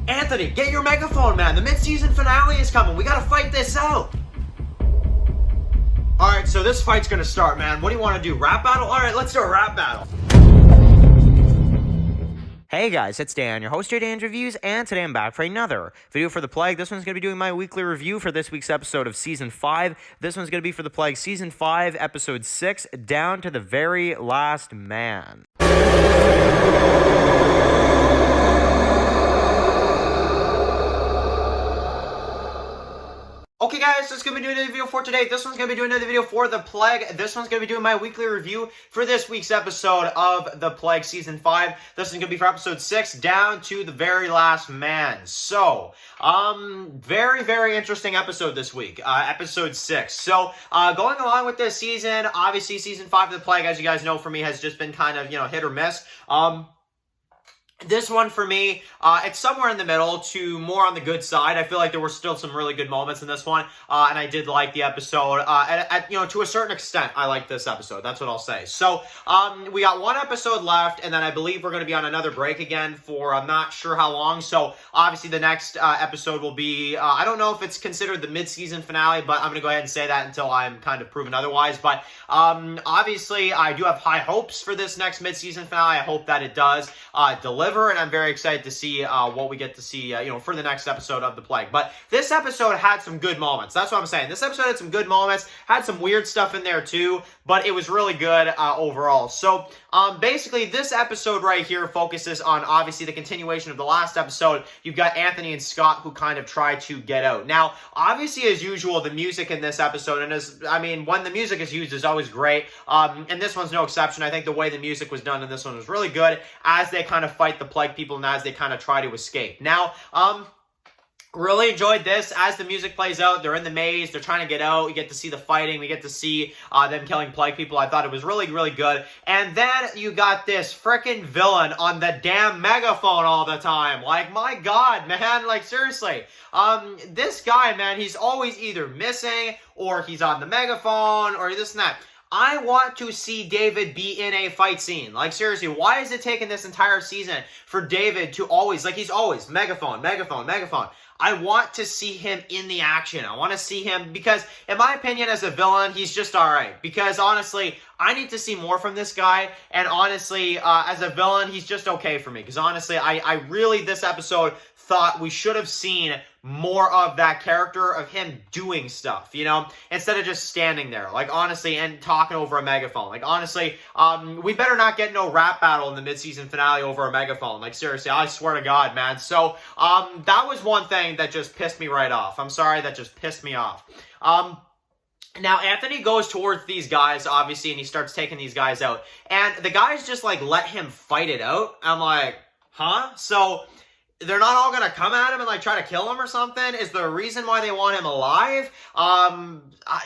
Anthony, get your megaphone, man. The mid-season finale is coming. We gotta fight this out. Alright, so this fight's gonna start, man. What do you want to do? Rap battle? Alright, let's do a rap battle. Hey guys, it's Dan, your host here, TWD Reviews, and today I'm back for another video for The Plague. This one's going to be doing my weekly review for this week's episode of Season 5. This one's going to be for The Plague Season 5, Episode 6, Down to the Very Last Man. Okay guys, so it's going to be doing another video for today. This one's going to be doing another video for The Plague. This one's going to be doing my weekly review for this week's episode of The Plague Season 5. This is going to be for Episode 6, Down to the Very Last Man. So, very, very interesting episode this week. Episode 6. So, going along with this season, obviously Season 5 of The Plague, as you guys know, for me, has just been kind of, hit or miss. This one for me, it's somewhere in the middle to more on the good side. I feel like there were still some really good moments in this one, and I did like the episode. To a certain extent, I like this episode. That's what I'll say. So, we got one episode left, and then I believe we're going to be on another break again for I'm not sure how long. So, obviously, the next episode will be, I don't know if it's considered the mid-season finale, but I'm going to go ahead and say that until I'm kind of proven otherwise. But, obviously, I do have high hopes for this next mid-season finale. I hope that it does deliver. And I'm very excited to see what we get to see, for the next episode of The Plague. But this episode had some good moments. That's what I'm saying. This episode had some good moments, had some weird stuff in there too, but it was really good overall. So, basically, this episode right here focuses on, obviously, the continuation of the last episode. You've got Anthony and Scott who kind of try to get out. Now, obviously, as usual, the music in this episode, and when the music is used, is always great. And this one's no exception. I think the way the music was done in this one was really good as they kind of fight the Plague people and as they kind of try to escape. Now, really enjoyed this. As the music plays out, they're in the maze, they're trying to get out, we get to see the fighting, we get to see them killing Plague people. I thought it was really, really good. And then you got this freaking villain on the damn megaphone all the time. Like, my God, man, like, seriously. This guy, man, he's always either missing, or he's on the megaphone, or this and that. I want to see David be in a fight scene. Like, seriously, why is it taking this entire season for David to always, like, he's always megaphone, megaphone, megaphone. I want to see him in the action. I want to see him because, in my opinion, as a villain, he's just all right. Because, honestly, I need to see more from this guy. And, honestly, as a villain, he's just okay for me. Because, honestly, I really, this episode, thought we should have seen more of that character, of him doing stuff, instead of just standing there, like, honestly, and talking over a megaphone. Like, honestly, we better not get no rap battle in the mid-season finale over a megaphone. Like, seriously, I swear to God, man. So, that was one thing that just pissed me right off. I'm sorry, that just pissed me off. Now, Anthony goes towards these guys, obviously, and he starts taking these guys out. And the guys just, like, let him fight it out. I'm like, huh? So, they're not all gonna come at him and, like, try to kill him or something? Is there a reason why they want him alive?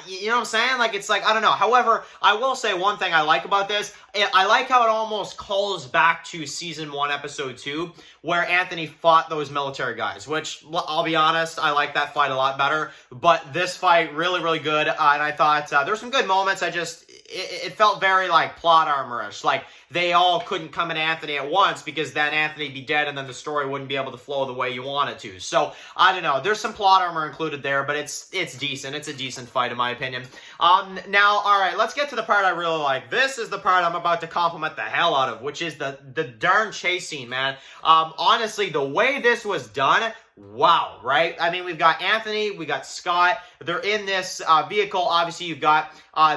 You know what I'm saying? Like, it's like, I don't know. However, I will say one thing I like about this. I like how it almost calls back to Season 1, Episode 2, where Anthony fought those military guys, which, I'll be honest, I like that fight a lot better. But this fight, really, really good. And I thought there were some good moments. It felt very, like, plot armor-ish. Like, they all couldn't come at Anthony at once because then Anthony'd be dead and then the story wouldn't be able to flow the way you want it to. So, I don't know. There's some plot armor included there, but it's decent. It's a decent fight, in my opinion. Now, all right, let's get to the part I really like. This is the part I'm about to compliment the hell out of, which is the darn chase scene, man. Honestly, the way this was done, wow, right? I mean, we've got Anthony, we got Scott. They're in this vehicle. Obviously, you've got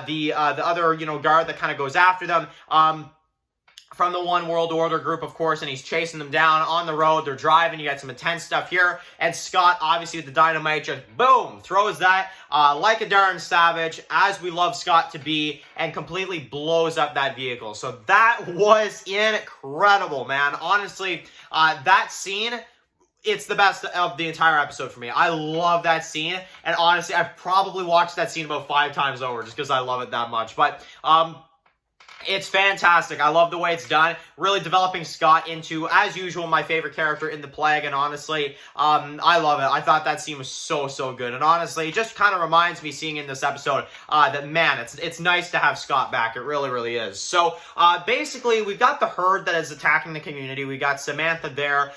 the other, guard that kind of goes after them. From the One World Order group, of course, and he's chasing them down on the road. They're driving. You got some intense stuff here. And Scott, obviously, with the dynamite, just boom, throws that like a darn savage, as we love Scott to be, and completely blows up that vehicle. So that was incredible, man. Honestly, that scene, it's the best of the entire episode for me. I love that scene. And honestly, I've probably watched that scene about 5 times over just because I love it that much. But, it's fantastic. I love the way it's done. Really developing Scott into, as usual, my favorite character in The Plague. And honestly, I love it. I thought that scene was so, so good. And honestly, it just kind of reminds me, seeing in this episode, that, man, it's nice to have Scott back. It really, really is. So, basically, we've got the herd that is attacking the community. We got Samantha there.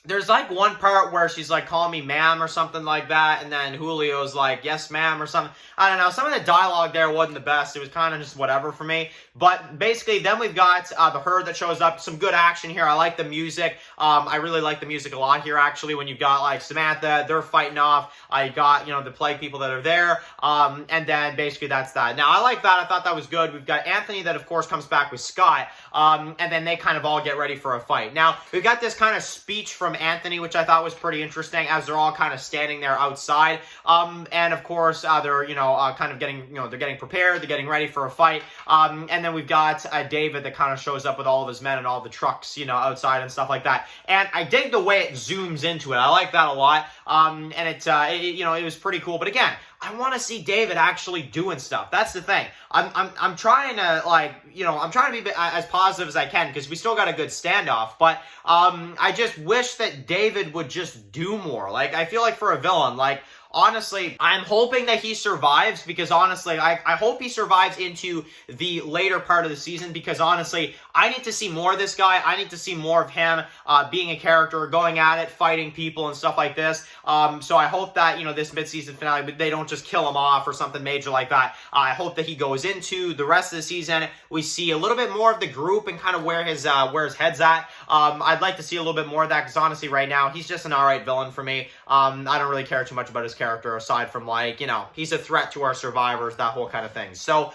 there's like one part where she's like, call me ma'am or something like that, and then Julio's like, yes ma'am or something. I don't know, some of the dialogue there wasn't the best. It was kind of just whatever for me. But basically, then we've got the herd that shows up. Some good action here. I like the music. I really like the music a lot here, actually, when you've got like Samantha, they're fighting off. I got, the plague people that are there. And then basically that's that. Now, I like that. I thought that was good. We've got Anthony that, of course, comes back with Scott. And then they kind of all get ready for a fight. Now, we've got this kind of speech from Anthony, which I thought was pretty interesting, as they're all kind of standing there outside. And of course, they're, kind of getting, they're getting prepared, they're getting ready for a fight. And then we've got David that kind of shows up with all of his men and all the trucks, outside and stuff like that. And I dig the way it zooms into it. I like that a lot. And it was pretty cool. But again, I want to see David actually doing stuff. That's the thing. I'm trying to I'm trying to be as positive as I can, because we still got a good standoff. But I just wish that David would just do more. Like, I feel like for a villain, honestly, I'm hoping that he survives, because honestly, I hope he survives into the later part of the season, because honestly, I need to see more of this guy. I need to see more of him being a character, going at it, fighting people and stuff like this. So I hope that, this mid-season finale, they don't just kill him off or something major like that. I hope that he goes into the rest of the season. We see a little bit more of the group and kind of where his head's at. I'd like to see a little bit more of that, because honestly, right now, he's just an alright villain for me. I don't really care too much about his character, aside from he's a threat to our survivors, that whole kind of thing. So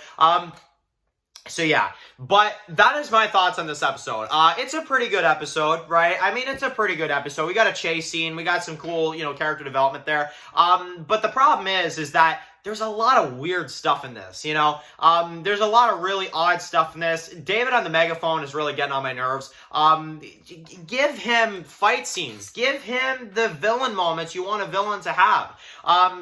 yeah, but that is my thoughts on this episode. It's a pretty good episode, right? I mean, it's a pretty good episode. We got a chase scene, we got some cool, character development there. But the problem is that there's a lot of weird stuff in this, There's a lot of really odd stuff in this. David on the megaphone is really getting on my nerves. Give him fight scenes. Give him the villain moments you want a villain to have.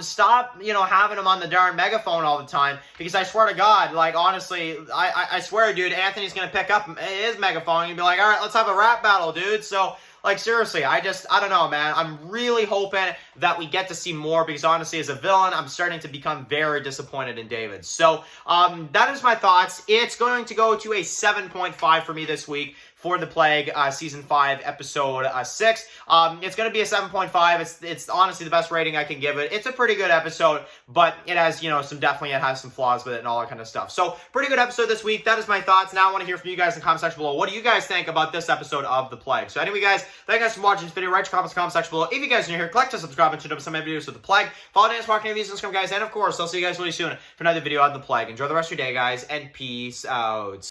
Stop, having him on the darn megaphone all the time, because I swear to God, honestly, I swear, dude, Anthony's going to pick up his megaphone and be like, all right, let's have a rap battle, dude. So, seriously, I don't know, man. I'm really hoping that we get to see more, because honestly, as a villain, I'm starting to become very disappointed in David. So, that is my thoughts. It's going to go to a 7.5 for me this week for The Plague, Season 5, Episode 6. It's going to be a 7.5. It's honestly the best rating I can give it. It's a pretty good episode, but it has, it has some flaws with it and all that kind of stuff. So, pretty good episode this week. That is my thoughts. Now I want to hear from you guys in the comment section below. What do you guys think about this episode of The Plague? So, anyway, guys, thank you guys for watching this video. Write your comments in the comment section below. If you guys are new here, click to subscribe and turn up some of my videos with The Plague. Follow Dance Walking Reviews on Instagram, guys. And, of course, I'll see you guys really soon for another video on The Plague. Enjoy the rest of your day, guys, and peace out.